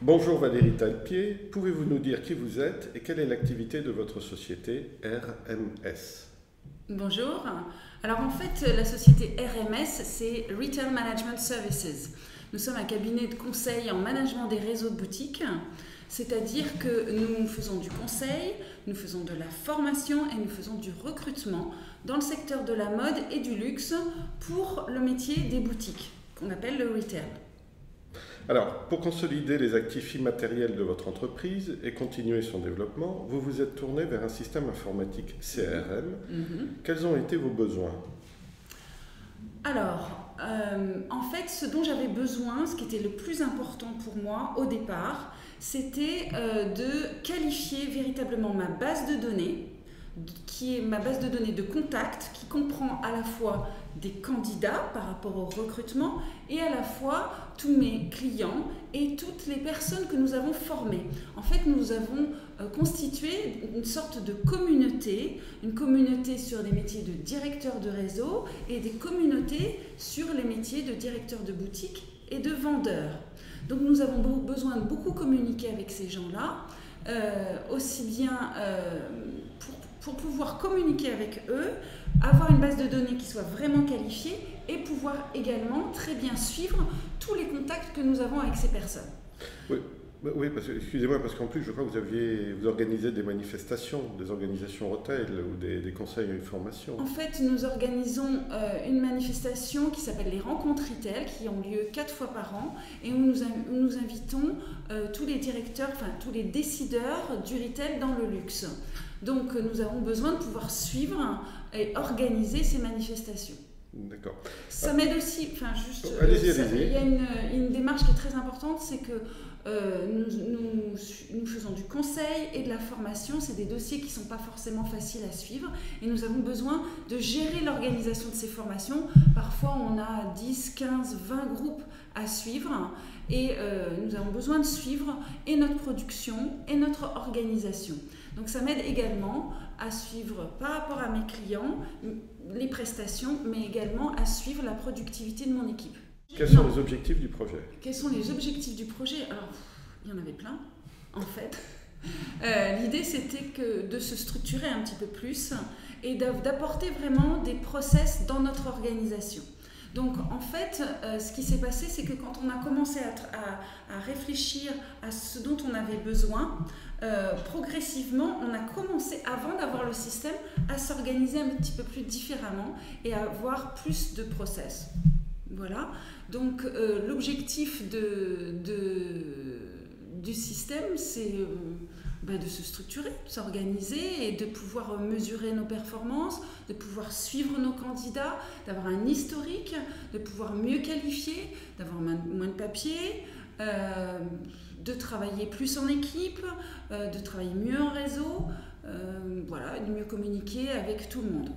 Bonjour Valérie Talpier, pouvez-vous nous dire qui vous êtes et quelle est l'activité de votre société RMS? Bonjour. Alors en fait, la société RMS, c'est Retail Management Services. Nous sommes un cabinet de conseil en management des réseaux de boutiques, c'est-à-dire que nous faisons du conseil, nous faisons de la formation et nous faisons du recrutement dans le secteur de la mode et du luxe pour le métier des boutiques, qu'on appelle le retail. Alors, pour consolider les actifs immatériels de votre entreprise et continuer son développement, vous vous êtes tourné vers un système informatique CRM. Quels ont été vos besoins? Alors, en fait, ce dont j'avais besoin, ce qui était le plus important pour moi au départ, c'était de qualifier véritablement ma base de données, qui est ma base de données de contact, qui comprend à la fois des candidats par rapport au recrutement et à la fois tous mes clients et toutes les personnes que nous avons formées. En fait, nous avons constitué une sorte de communauté, une communauté sur les métiers de directeur de réseau et des communautés sur les métiers de directeur de boutique et de vendeur. Donc nous avons besoin de beaucoup communiquer avec ces gens-là, aussi bien pour pouvoir communiquer avec eux, avoir une base de données qui soit vraiment qualifiée et pouvoir également très bien suivre tous les contacts que nous avons avec ces personnes. Oui, excusez-moi, parce qu'en plus, je crois que vous organisez des manifestations, des organisations retail ou des conseils et formations. En fait, nous organisons une manifestation qui s'appelle les Rencontres Retail, qui ont lieu 4 fois par an, et où nous invitons tous les directeurs, enfin tous les décideurs du retail dans le luxe. Donc, nous avons besoin de pouvoir suivre et organiser ces manifestations. D'accord. Ça m'aide aussi, enfin juste, allez-y. Il y a une démarche qui est très importante, c'est que nous faisons du conseil et de la formation. C'est des dossiers qui ne sont pas forcément faciles à suivre et nous avons besoin de gérer l'organisation de ces formations. Parfois on a 10, 15, 20 groupes à suivre et nous avons besoin de suivre et notre production et notre organisation. Donc ça m'aide également à suivre par rapport à mes clients les prestations, mais également à suivre la productivité de mon équipe. Quels sont les objectifs du projet? Quels sont les objectifs du projet? Alors, il y en avait plein, en fait. L'idée, c'était de se structurer un petit peu plus et d'apporter vraiment des process dans notre organisation. Donc, en fait, ce qui s'est passé, c'est que quand on a commencé à réfléchir à ce dont on avait besoin, progressivement, on a commencé, avant d'avoir le système, à s'organiser un petit peu plus différemment et à avoir plus de process. Voilà. Donc, l'objectif du système, c'est de se structurer, de s'organiser et de pouvoir mesurer nos performances, de pouvoir suivre nos candidats, d'avoir un historique, de pouvoir mieux qualifier, d'avoir moins de papier, de travailler plus en équipe, de travailler mieux en réseau, voilà, de mieux communiquer avec tout le monde.